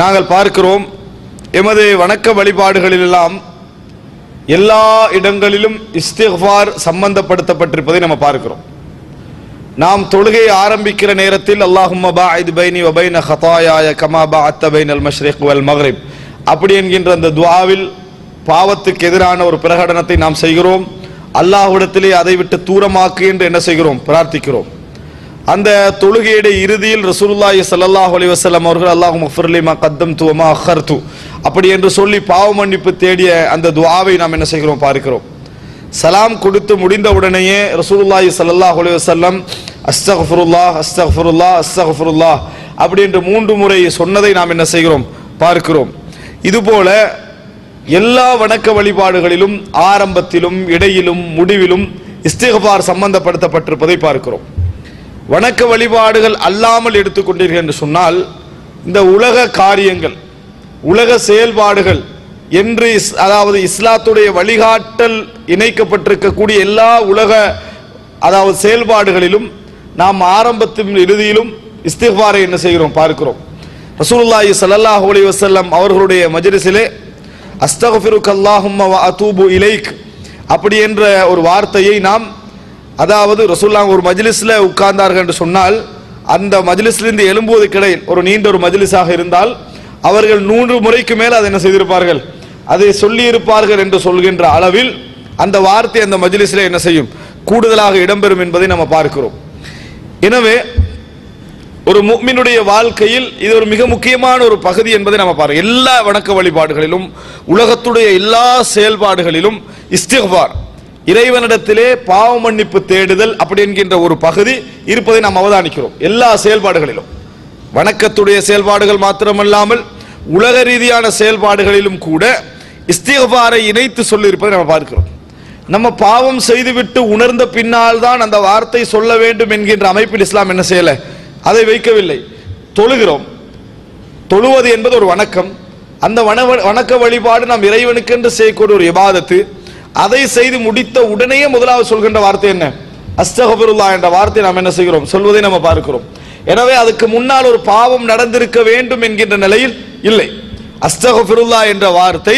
நாங்கள் பார்க்கிறோம் எமது வணக்க வழிபாடுகளிலெல்லாம் எல்லா இடங்களிலும் இஸ்திக்ஃபார் சம்பந்தப்படுத்தப்பட்டிருப்பதை நம்ம பார்க்கிறோம். நாம் தொழுகை ஆரம்பிக்கிற நேரத்தில் அல்லாஹும்ம பாஇத் பைனி வ பைன ஹதாயாய கமா பஅத்த பைனல் மஷ்ரிக் வல் மக்ரிப் அப்படி என்கின்ற அந்த துஆவில் பாவத்துக்கு எதிரான ஒரு பிரகடனத்தை நாம் செய்கிறோம். அல்லாஹ்விடத்திலே அதை விட்டு தூரமாக்கு என்று என்ன செய்கிறோம்? பிரார்த்திக்கிறோம். அந்த தொழுகையுடைய இறுதியில் ரசூலுல்லாஹி ஸல்லல்லாஹு அலைஹி வஸல்லம் அவர்கள் அல்லாஹும்ம ஃபிர்லி மா கத்தம்து வ மா அഖர்து அப்படி என்று சொல்லி பாவ மன்னிப்பு தேடிய அந்த துஆவை நாம் என்ன செய்கிறோம்? பார்க்கிறோம். சலாம் கொடுத்து முடிந்த உடனேயே ரசூலுல்லாஹி ஸல்லல்லாஹு அலைஹி வஸல்லம் அஸ்தக்ஃபிருல்லாஹ் அஸ்தக்ஃபிருல்லாஹ் அஸ்தக்ஃபிருல்லாஹ் அப்படி என்று 3 முறை சொன்னதை நாம் என்ன செய்கிறோம்? பார்க்கிறோம். இதுபோல எல்லா வணக்க வழிபாடுகளிலும் ஆரம்பத்திலும் இடையிலும் முடிவிலும் இஸ்திக்ஃபார் சம்பந்தப்படுத்தப்பட்டிருப்பதை பார்க்கிறோம். வணக்க வழிபாடுகள் அல்லாமல் எடுத்துக்கொண்டீர்கள் என்று சொன்னால் இந்த உலக காரியங்கள் உலக செயல்பாடுகள் என்று அதாவது இஸ்லாத்துடைய வழிகாட்டல் இணைக்கப்பட்டிருக்கக்கூடிய எல்லா உலக அதாவது செயல்பாடுகளிலும் நாம் ஆரம்பத்திலும் இறுதியிலும் இஸ்திக்ஃபாரை என்ன செய்கிறோம்? பார்க்கிறோம். ரசூலுல்லாஹி ஸல்லல்லாஹு அலைஹி வஸல்லம் அவர்களுடைய மஜ்லிஸிலே அஸ்தக்ஃபிருக அல்லாஹும்ம வ அதூபு இலைக் அப்படி என்ற ஒரு வார்த்தையை நாம் அதாவது ரசூலுல்லாஹ் ஒரு மஜ்லிஸ்ல உட்கார்ந்தார்கள் என்று சொன்னால் அந்த மஜ்லிஸிலிருந்து எழும்புவதற்கு இடையில் ஒரு நீண்ட ஒரு மஜ்லிஸாக இருந்தால் அவர்கள் 100 முறைக்கு மேல் அதை என்ன செய்திருப்பார்கள்? அதை சொல்லி இருப்பார்கள் என்று சொல்கின்ற அளவில் அந்த வார்த்தை அந்த மஜ்லிஸில் என்ன செய்யும்? கூடுதலாக இடம்பெறும் என்பதை நம்ம பார்க்கிறோம். எனவே ஒரு முஃமினுடைய வாழ்க்கையில் இது ஒரு மிக முக்கியமான ஒரு பகுதி என்பதை நம்ம பார்க்கிறோம். எல்லா வணக்க வழிபாடுகளிலும் உலகத்துடைய எல்லா செயல்பாடுகளிலும் இஸ்திக்ஃபார் இறைவனிடத்திலே பாவ மன்னிப்பு தேடுதல் அப்படி என்கின்ற ஒரு பகுதி இருப்பதை நாம் அவதானிக்கிறோம். எல்லா செயல்பாடுகளிலும் வணக்கத்துடைய செயல்பாடுகள் மாத்திரமல்லாமல் உலக ரீதியான செயல்பாடுகளிலும் கூட இஸ்திக்ஃபாரை இணைத்து சொல்லியிருப்பதை நம்ம பார்க்கிறோம். நம்ம பாவம் செய்துவிட்டு உணர்ந்த பின்னால் தான் அந்த வார்த்தை சொல்ல வேண்டும் என்கின்ற அமைப்பில் இஸ்லாம் என்ன செய்யல? அதை வைக்கவில்லை. தொழுகிறோம். தொழுவது என்பது ஒரு வணக்கம். அந்த வணக்க வழிபாடு நாம் இறைவனுக்கென்று செய்யக்கூடிய ஒரு இபாதத்து. அதை செய்து முடித்த உடனேயே முதலாவது சொல்கின்ற வார்த்தை என்ன? அஸ்தக்ஃபிருல்லாஹ் என்ற வார்த்தை நாம் என்ன செய்கிறோம்? சொல்வதை நம்ம பார்க்கிறோம். எனவே அதுக்கு முன்னால் ஒரு பாவம் நடந்திருக்க வேண்டும் என்கின்ற நிலையில் இல்லை. அஸ்தக்ஃபிருல்லாஹ் என்ற வார்த்தை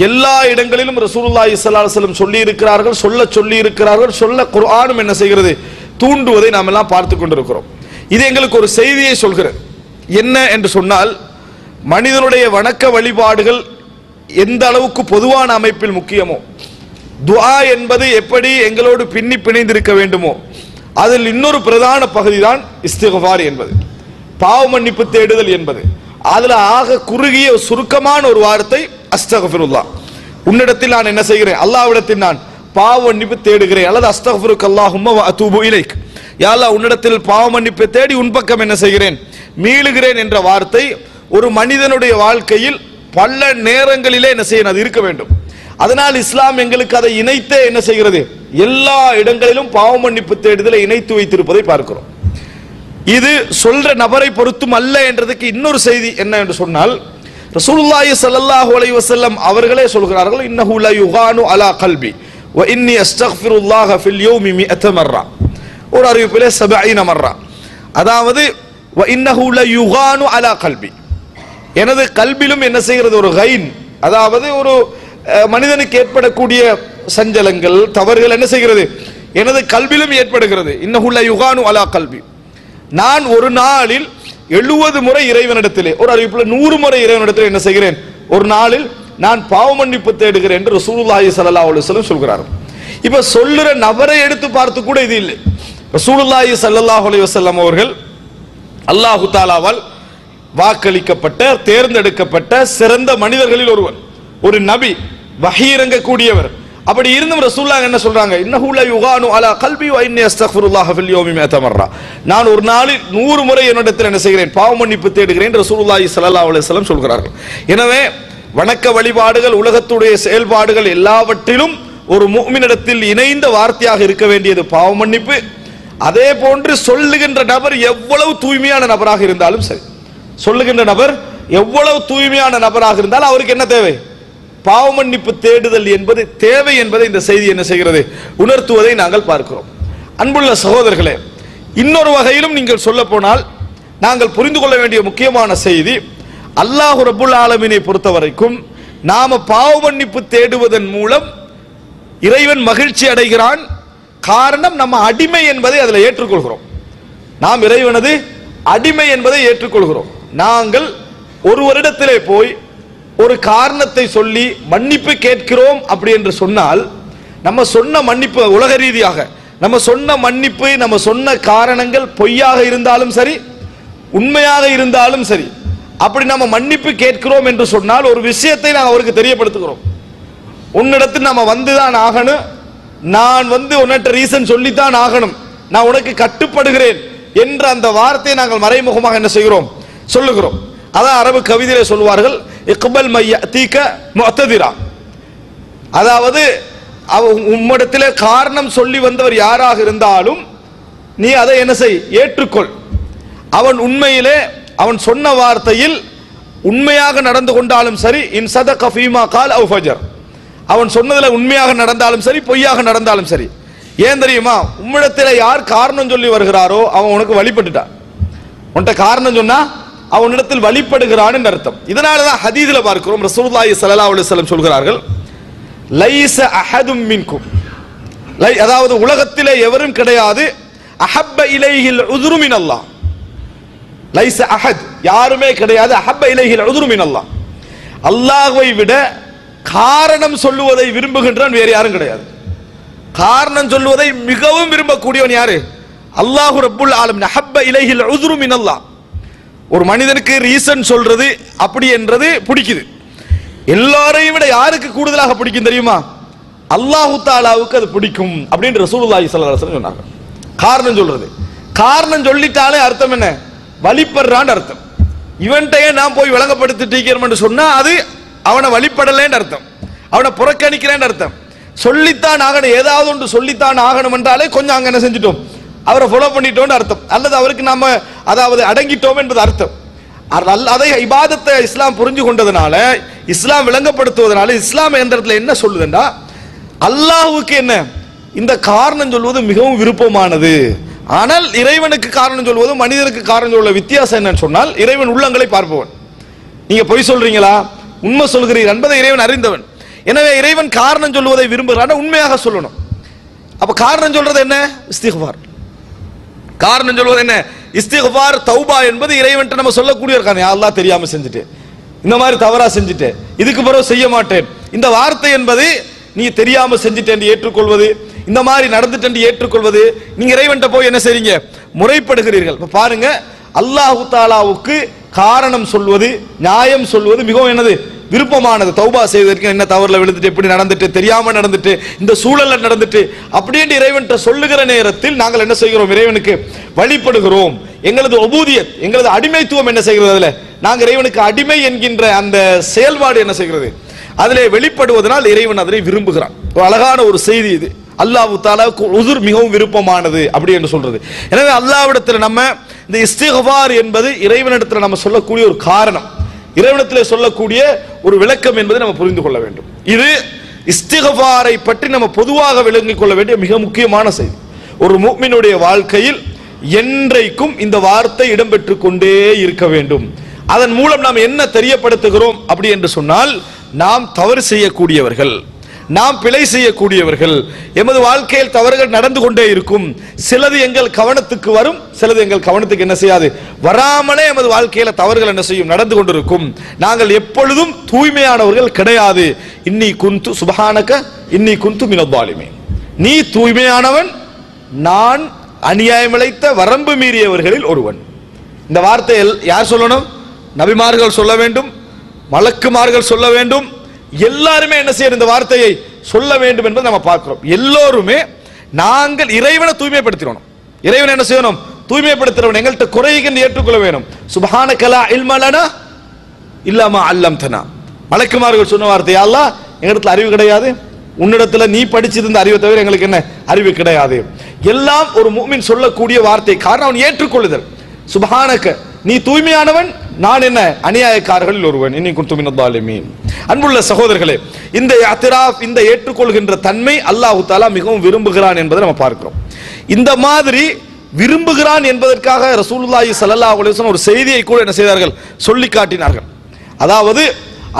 எல்லா இடங்களிலும் ரசூலுல்லாஹி ஸல்லல்லாஹு அலைஹி வஸல்லம் சொல்லி இருக்கிறார்கள், சொல்லி இருக்கிறார்கள், சொல்ல குர்ஆனும் என்ன செய்கிறது? தூண்டுவதை நாம் எல்லாம் பார்த்து கொண்டிருக்கிறோம். இது எங்களுக்கு ஒரு செய்தியை சொல்கிறது. என்ன என்று சொன்னால் மனிதனுடைய வணக்க வழிபாடுகள் எந்த அளவுக்கு பொதுவான அமைப்பில் முக்கியமோ, துஆ என்பது எப்படி எங்களோடு பின்னி பிணைந்திருக்க வேண்டுமோ, அதில் இன்னொரு பிரதான பகுதி தான் இஸ்திக்ஃபார் என்பது, பாவ மன்னிப்பு தேடுதல் என்பது. அதுல ஆக குறுகிய சுருக்கமான ஒரு வார்த்தை அஸ்தக்ஃபிருல்லாஹ். உன்னிடத்தில் நான் என்ன செய்கிறேன்? அல்லாஹ்விடத்தில் நான் பாவ மன்னிப்பு தேடுகிறேன். அல்லது அஸ்தக்ஃபிருக அல்லாஹும்ம வ அதூபு இலைக், யா அல்லாஹ் உன்னிடத்தில் பாவ மன்னிப்பு தேடி உன் பக்கம் என்ன செய்கிறேன்? மீளுகிறேன் என்ற வார்த்தை ஒரு மனிதனுடைய வாழ்க்கையில் பல நேரங்களிலே என்ன செய்யணும்? அது இருக்க வேண்டும். அதனால் இஸ்லாம் எங்களுக்கு அதை இணைத்தே என்ன செய்கிறது? எல்லா இடங்களிலும் பாவ மன்னிப்பு தேடுதலை இணைத்து வைத்திருப்பதை பார்க்கிறோம். இது சொல்ற நபரை பொறுத்தும் அல்ல என்றதுக்கு இன்னொரு செய்தி என்ன என்று சொன்னால் ரசூலுல்லாஹி ஸல்லல்லாஹு அலைஹி வஸல்லம் அவர்களே சொல்கிறார்கள், இன்னஹு லா யுகானு அலா கல்பி வ இன்னி அஸ்தக்ஃபிருல்லாஹ ஃபில் யௌமி 100 மர்ரா. ஒரு அறிவிப்பிலே 70 மர்ரா. அதாவது வ இன்னஹு லா யுகானு அலா கல்பி, எனது கல்பிலும் என்ன செய்கிறது? ஒரு கைன், அதாவது ஒரு மனிதனுக்கு ஏற்படக்கூடிய சஞ்சலங்கள் தவறுகள் என்ன செய்கிறது? எனது கல்விலும் ஏற்படுகிறது. இன்னஹு லா யுகானு அலா கல்பி, நான் ஒரு நாளில் 70 முறை இறைவனிடத்திலே, ஒரு அறிவிப்புல 100 முறை இறைவனிடத்திலே என்ன செய்கிறேன்? ஒரு நாளில் நான் பாவ மன்னிப்பு தேடுகிறேன் என்று ரசூலுல்லாஹி ஸல்லல்லாஹு அலைஹி வஸல்லம் சொல்கிறார். இப்ப சொல்லுற நபரை எடுத்து பார்த்து கூட இது இல்லை. ரசூலுல்லாஹி ஸல்லல்லாஹு அலைஹி வஸல்லம் அவர்கள் அல்லாஹ் தஆலாவால் வாக்களிக்கப்பட்ட தேர்ந்தெடுக்கப்பட்ட சிறந்த மனிதர்களில் ஒருவர், ஒரு நபி, வஹீ இறங்கக்கூடியவர். அப்படி இருந்தும் ரசூலுல்லாஹ் என்ன சொல்றாங்க? இன்னஹு லா யுகானு அலா கல்பி வ இன்னி அஸ்தக்ஃபிருல்லாஹ ஃபில் யௌமி 100 மர்ரா, நான் ஒரு நாளில் 100 முறை என்னிடத்தில் என்ன செய்கிறேன்? பாவ மன்னிப்பு தேடுகிறேன் ரசூலுல்லாஹி ஸல்லல்லாஹு அலைஹி வஸல்லம் சொல்கிறார்கள். எனவே வணக்க வழிபாடுகள் உலகத்துடைய செயல்பாடுகள் எல்லாவற்றிலும் ஒரு முஃமினிடத்தில் இணைந்த வார்த்தையாக இருக்க வேண்டியது பாவ மன்னிப்பு. அதே போன்று சொல்லுகின்ற நபர் எவ்வளவு தூய்மையான நபராக இருந்தாலும் சரி, சொல்லுகின்ற நபர் எவ்வளவு தூய்மையான நபராக இருந்தால் அவருக்கு என்ன தேவை? பாவ மன்னிப்பு தேடுதல் என்பது தேவை என்பதை இந்த செய்தி என்ன செய்கிறது? உணர்த்துவதை நாங்கள் பார்க்கிறோம். அன்புள்ள சகோதரர்களே, இன்னொரு வகையிலும் நீங்கள் சொல்ல போனால் நாங்கள் புரிந்து கொள்ள வேண்டிய முக்கியமான செய்தி, அல்லாஹ் ரப்புல் ஆலமீனை பொறுத்தவரைக்கும் நாம பாவ மன்னிப்பு தேடுவதன் மூலம் இறைவன் மகிழ்ச்சி அடைகிறான். காரணம், நம்ம அடிமை என்பதை அதில் ஏற்றுக்கொள்கிறோம். நாம் இறைவனது அடிமை என்பதை ஏற்றுக்கொள்கிறோம். நாங்கள் ஒருவரிடத்திலே போய் ஒரு காரணத்தை சொல்லி மன்னிப்பு கேட்கிறோம் அப்படி என்று சொன்னால், நம்ம சொன்ன மன்னிப்பு உலக ரீதியாக நம்ம சொன்ன மன்னிப்பு, நம்ம சொன்ன காரணங்கள் பொய்யாக இருந்தாலும் சரி, உண்மையாக இருந்தாலும் சரி, அப்படி நம்ம மன்னிப்பு கேட்கிறோம் என்று சொன்னால் ஒரு விஷயத்தை நாங்கள் அவருக்கு தெரியப்படுத்துகிறோம். உன்னிடத்தில் நம்ம வந்துதான் ஆகணும், நான் உன்னிட்ட ரீசன் சொல்லித்தான் ஆகணும், நான் உனக்கு கட்டுப்படுகிறேன் என்ற அந்த வார்த்தையை நாங்கள் மறைமுகமாக என்ன செய்கிறோம், சொல்லுகிறோம். அதான் அரபு கவிதையிலே சொல்வார்கள், இக்பல் மையதீக முஅத்ததிரா, அதாவது உம்மிடத்திலே காரணம் சொல்லி வந்தவர் யாராக இருந்தாலும் நீ அதை என்ன செய், ஏற்றுக்கொள். அவன் உண்மையிலே அவன் சொன்ன வார்த்தையில் உண்மையாக நடந்து கொண்டாலும் சரி, இன் சதக ஃபீமா கால் அவ் ஃபஜர், அவன் சொன்னதில் உண்மையாக நடந்தாலும் சரி, பொய்யாக நடந்தாலும் சரி. ஏன் தெரியுமா, உம்மிடத்தில் யார் காரணம் சொல்லி வருகிறாரோ அவன் உனக்கு வழிபட்டுட்டான். உன்கிட்ட காரணம் சொன்னா அவனிடத்தில் வழிபடுகிறான் என்று அர்த்தம். இதனாலதான் ஹதீஸ்ல பார்க்கிறோம், ரசூலுல்லாஹி ஸல்லல்லாஹு அலைஹி வஸல்லம் சொல்கிறார்கள், லைஸ அஹதும் மின்கும், அதாவது உலகத்திலே எவரும் கிடையாது, அஹப்ப இலைஹில் உதுரு மினல்லாஹ், லைஸ அஹத் யாருமே கிடையாது, அஹப்ப இலைஹில் உதுரு மினல்லாஹ், அல்லாஹ்வை விட காரணம் சொல்லுவதை விரும்புகின்றான் வேறு யாரும் கிடையாது. காரணம் சொல்லுவதை மிகவும் விரும்பக்கூடியவன் யாரு, அல்லாஹ் ரப்புல் ஆலமீன். அஹப்ப இலைஹில் உதுரு மினல்லாஹ், ஒரு மனிதனுக்கு ரீசன் சொல்றது அப்படி என்றது பிடிக்குது. எல்லாரையும் விட யாருக்கு கூடுதலாக பிடிக்கும் தெரியுமா, அல்லாஹு தஆலாவுக்கு அது பிடிக்கும் அப்படின்னு ரசூலுல்லாஹி ஸல்லல்லாஹு அலைஹி வஸல்லம் சொன்னாங்க. காரணம் சொல்றது, காரணம் சொல்லிட்டாலே அர்த்தம் என்ன, வழிபடுறான்னு அர்த்தம். இவன்கிட்டயே நான் போய் விளங்கப்படுத்திட்டு சொன்னா அது அவனை வழிபடலேன்னு அர்த்தம், அவனை புறக்கணிக்கிறேன்னு அர்த்தம். சொல்லித்தான் ஆகணும், ஏதாவது ஒன்று சொல்லித்தான் ஆகணும் என்றாலே கொஞ்சம் அங்க என்ன செஞ்சிட்டோம், அவரை ஃபாலோ பண்ணிட்டோம்னு அர்த்தம், அல்லது அவருக்கு நாம அதாவது அடங்கிட்டோம் என்பது அர்த்தம். அதை இபாதத்தை இஸ்லாம் புரிஞ்சு கொண்டதுனால, இஸ்லாம் விளங்கப்படுத்துவதனால, இஸ்லாம் எந்த இடத்துல என்ன சொல்லுதுண்டா, அல்லாஹ்வுக்கு என்ன இந்த காரணம் சொல்வது மிகவும் விருப்பமானது. ஆனால் இறைவனுக்கு காரணம் சொல்வது மனிதனுக்கு காரணம் சொல்ல வித்தியாசம் என்னன்னு சொன்னால், இறைவன் உள்ளங்களை பார்ப்பவன். நீங்க பொய் சொல்றீங்களா, உண்மை சொல்கிறீர்கள் என்பதை இறைவன் அறிந்தவன். எனவே இறைவன் காரணம் சொல்வதை விரும்புகிறான், உண்மையாக சொல்லணும். அப்ப காரணம் சொல்றது என்ன, இஸ்திக்ஃபார். காரணம் சொல்வது என்ன, இஸ்திக்ஃபார், தௌபா என்பது இறைவன் நம்ம சொல்லக்கூடிய இருக்கானே, அல்லாஹ் தெரியாம செஞ்சுட்டு, இந்த மாதிரி தவறா செஞ்சுட்டு, இதுக்கு பிறகு செய்ய மாட்டேன், இந்த வார்த்தை என்பது நீ தெரியாம செஞ்சுட்டு என்று ஏற்றுக்கொள்வது, இந்த மாதிரி நடந்துட்டு என்று ஏற்றுக்கொள்வது. நீங்க இறைவன்ட்ட போய் என்ன செய்றீங்க, முறைப்படுகிறீர்கள். இப்ப பாருங்க, அல்லாஹு தஆலாவுக்கு காரணம் சொல்வது, நியாயம் சொல்வது மிகவும் என்னது விருப்பமானது. தௌபா செய்வதற்கு என்ன தவறுல விழுந்துட்டு, எப்படி நடந்துட்டு, தெரியாம நடந்துட்டு, இந்த சூழல்ல நடந்துட்டு அப்படின்னு இறைவன்ட்ட சொல்லுகிற நேரத்தில் நாங்கள் என்ன செய்கிறோம், இறைவனுக்கு வழிபடுகிறோம். எங்களது உபூதியத், எங்களது அடிமைத்துவம் என்ன செய்கிறது, அதுல நாங்கள் இறைவனுக்கு அடிமை என்கின்ற அந்த செயல்பாடு என்ன செய்கிறது, அதிலே வெளிப்படுவதனால் இறைவன் அதனை விரும்புகிறான். ஒரு அழகான ஒரு செய்தி இது. அல்லாஹ் தஆலாவுக்கு உதுர் மிகவும் விருப்பமானது அப்படி என்று சொல்றது. எனவே அல்லாஹ்விடத்தில் நம்ம இந்த இஸ்திக்ஃபார் என்பது இறைவனிடத்தில் நம்ம சொல்லக்கூடிய ஒரு காரணம், இறைவனிடத்தில் சொல்லக்கூடிய ஒரு விளக்கம் என்பதை நம்ம புரிந்து கொள்ள வேண்டும். இது இஸ்திக்ஃபாரை பற்றி நம்ம பொதுவாக விளங்கிக் கொள்ள வேண்டிய மிக முக்கியமான செய்தி. ஒரு முஃமினுடைய வாழ்க்கையில் என்றைக்கும் இந்த வார்த்தை இடம்பெற்றுக் கொண்டே இருக்க வேண்டும். அதன் மூலம் நாம் என்ன தெரியப்படுத்துகிறோம் அப்படி என்று சொன்னால், நாம் தவறு செய்யக்கூடியவர்கள், நாம் பிழை செய்யக்கூடியவர்கள், எமது வாழ்க்கையில் தவறுகள் நடந்து கொண்டே இருக்கும். சிலது எங்கள் கவனத்துக்கு வரும், சிலது எங்கள் கவனத்துக்கு என்ன செய்யாது, வராமலே எமது வாழ்க்கையில தவறுகள் என்ன செய்யும், நடந்து கொண்டிருக்கும். நாங்கள் எப்பொழுதும் தூய்மையானவர்கள் கிடையாது. இன்னி குந்து சுபஹானக இன்னி குந்து மினல் ஸாலிமீன், நீ தூய்மையானவன், நான் அநியாயமிழைத்த வரம்பு மீறியவர்களில் ஒருவன். இந்த வார்த்தையை யார் சொல்லணும், நபிமார்கள் சொல்ல வேண்டும், மலக்குமார்கள் சொல்ல வேண்டும், எல்லாருமே என்ன செய்யணும், இந்த வார்த்தையை சொல்ல வேண்டும் என்பதை நம்ம பார்க்கிறோம். எல்லோருமே நாங்கள் இறைவனை தூய்மைப்படுத்திடணும். இறைவனை என்ன செய்யணும், தூய்மைப்படுத்துறவன். எங்கள்கிட்ட குறைகின்ற ஏற்றுக்கொள்ள வேணும். சுப்ஹானக லா இல்ம லனா இல்லா மா அல்லம்தனா. மலக்குமார்கள் சொன்ன வார்த்தை, அல்லாஹ் எங்களிடத்துல அறிவு கிடையாது, உன்னிடத்துல நீ படிச்சிருந்த அறிவை தவிர எங்களுக்கு என்ன அறிவு கிடையாது. எல்லாம் ஒரு முஃமின் சொல்லக்கூடிய வார்த்தை. காரணம் அவன் ஏற்றுக்கொள்ளுதல். சுப்ஹானக, நீ தூய்மையானவன், நான் என்ன அநியாயக்காரர்களில் ஒருவன். இன்னி குன்து மினல் ஸாலிமீன். அன்புள்ள சகோதரர்களே, இந்த இஅ்திராஃப், இந்த ஏற்றுக்கொள்கின்ற தன்மை அல்லாஹ் தஆலா மிகவும் விரும்புகிறான் என்பதை நம்ம பார்க்கிறோம். இந்த மாதிரி விரும்புகிறான் என்பதற்காக ரசூலுல்லாஹி ஸல்லல்லாஹு அலைஹி வஸல்லம் ஒரு செய்தியை கூட என்ன செய்தார்கள், சொல்லி காட்டினார்கள். அதாவது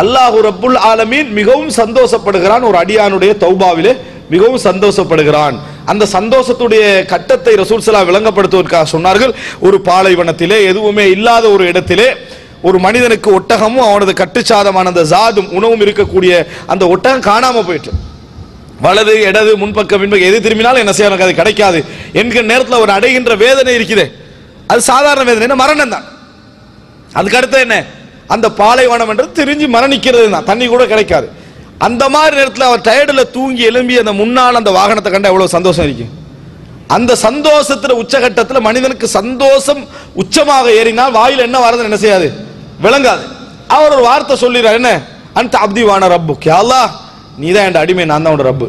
அல்லாஹ் ரப்புல் ஆலமீன் மிகவும் சந்தோஷப்படுகிறான், ஒரு அடியானுடைய தௌபாவிலே மிகவும் சந்தோஷப்படுகிறான். அந்த சந்தோஷத்துடைய கட்டத்தை ரசூல் ஸல்லல்லாஹு விளங்கப்படுத்துவதற்காக சொன்னார்கள், ஒரு பாலைவனத்திலே எதுவுமே இல்லாத ஒரு இடத்திலே ஒரு மனிதனுக்கு ஒட்டகமும் அவனது கட்டுச்சாதமான அந்த ஜாதும் உணவும் இருக்கக்கூடிய அந்த ஒட்டகம் காணாம போயிட்டு, வலது இடது முன்பக்கம் பின்பக்கம் எது திரும்பினாலும் என்ன செய்ய அது கிடைக்காது என்கிற நேரத்தில் ஒரு அடைகின்ற வேதனை இருக்குது. அது சாதாரண வேதனை, என்ன மரணம் தான். அதுக்கு அடுத்து என்ன, அந்த பாலைவனம் என்றது தெரிஞ்சு மரணிக்கிறது தான், தண்ணி கூட கிடைக்காது. அந்த மாதிரி நேரத்தில் அவர் டயர்டில் தூங்கி எழும்பி அந்த முன்னால் அந்த வாகனத்தை கண்டு எவ்வளவு சந்தோஷம் இருக்கு. அந்த சந்தோஷத்துல உச்சகட்டத்தில் மனிதனுக்கு சந்தோஷம் உச்சமாக ஏறினால் வாயில் என்ன வரதுன்னு என்ன செய்யாது, விளங்காது. அவர் ஒரு வார்த்தை சொல்லிடுறார், என்ன, அந்த அப்திவான ரப்பு அல்லாஹ் நீதான் என் அடிமை, நான் தான் உன்னோட ரப்பு,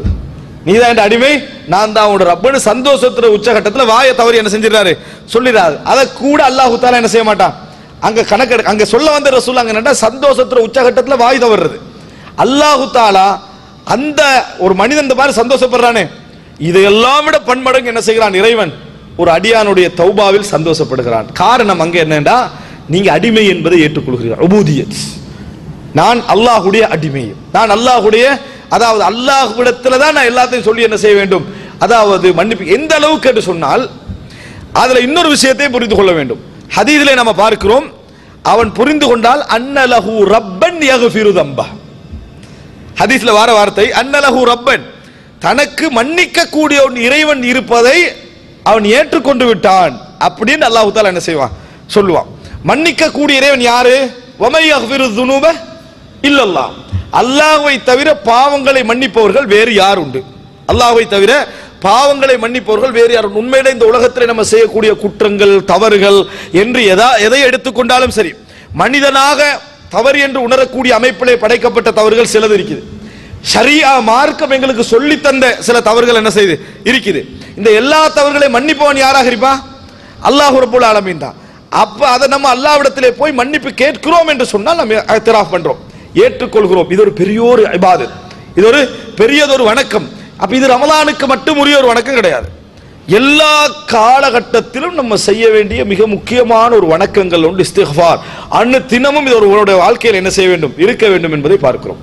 நீதான் என் அடிமை, நான் தான் உன்னோட ரப்புன்னு சந்தோஷத்துல உச்சகட்டத்தில் வாயை தவறி என்ன செஞ்சிடறாரு, சொல்லிடுறாரு. அதை கூட அல்லாஹு தஆலா என்ன செய்ய மாட்டான், அங்க கணக்கு அங்க சொல்ல வந்த ரசூல் அங்க என்ன சந்தோஷத்துல உச்சகட்டத்தில் வாய் தவறுறது. அல்லாஹு தஆலா அந்த ஒரு மனிதன் இந்த மாதிரி சந்தோஷப்படுறானே, இதையெல்லாம் விட பன்மடங்கு என்ன செய்கிறான் இறைவன், ஒரு அடியானுடைய தௌபாவில் சந்தோஷப்படுகிறான். காரணம் அங்க என்னன்னா, நீங்க அடிமை என்பதை ஏற்றுக்கொள்கிறீர்கள். உபூதியத், நான் அல்லாஹ்வுடைய அடிமை, நான் அல்லாஹ்வுடைய, அதாவது அல்லாஹ்விடத்துல தான் நான் எல்லாத்தையும் சொல்லி என்ன செய்ய வேண்டும், அதாவது மன்னிப்பு. எந்த அளவுக்கு என்று சொன்னால் அதுல இன்னொரு விஷயத்தை புரிந்து கொள்ள வேண்டும். ஹதீஸிலே நம்ம பார்க்கிறோம், அவன் புரிந்து கொண்டால் அன்னலஹு ரப்பன் யக்ஃபிரு தம்பா. ஹதீஸ்ல வர வார்த்தை அன்னலஹு ரப்பன், தனக்கு மன்னிக்க கூடிய ஒரு இறைவன் இருப்பதை அவன் ஏற்றுக்கொண்டு விட்டான் அப்படின்னு அல்லாஹ் தஆலா என்ன செய்வான், சொல்லுவான். மன்னிக்க கூடிய இறைவன் யாரு, வமை யக்ஃபிரு ذுனூப இல்லல்லாஹ், அல்லாஹ்வை தவிர பாவங்களை மன்னிப்பவர்கள் வேறு யார் உண்டு, அல்லாஹ்வை தவிர பாவங்களை மன்னிப்பவர்கள் வேறு யார். உண்மையில இந்த உலகத்தில் நம்ம செய்யக்கூடிய குற்றங்கள் தவறுகள் என்று எதை எடுத்துக்கொண்டாலும் சரி, மனிதனாக தவறு என்று உணரக்கூடிய அமைப்பிலே படைக்கப்பட்ட தவறுகள் சிலது இருக்குது. ஷரியா மார்க்கம் எங்களுக்கு சொல்லி தந்த சில தவறுகள் என்ன செய்து இருக்குது. இந்த எல்லா தவறுகளை மன்னிப்பவன் யாராக இருப்பா, அல்லாஹ் ரப்புல் ஆலமீன் தான். அப்ப அதை நம்ம அல்லாஹ்விடத்திலே போய் மன்னிப்பு கேட்கிறோம் என்று சொன்னால் நம்ம இக்திராஃப் பண்றோம், ஏற்றுக்கொள்கிறோம். இது ஒரு பெரியோரு இபாதத், இது ஒரு பெரியதொரு வணக்கம். அப்ப இது ரமலானுக்கு மட்டும் உரிய ஒரு வணக்கம் கிடையாது, எல்லா காலகட்டத்திலும் நம்ம செய்ய வேண்டிய மிக முக்கியமான ஒரு வணக்கங்கள் உண்டு இஸ்திக்ஃபார். தினமும் இது ஒரு வாழ்க்கையில் என்ன செய்ய வேண்டும், இருக்க வேண்டும் என்பதை பார்க்கிறோம்.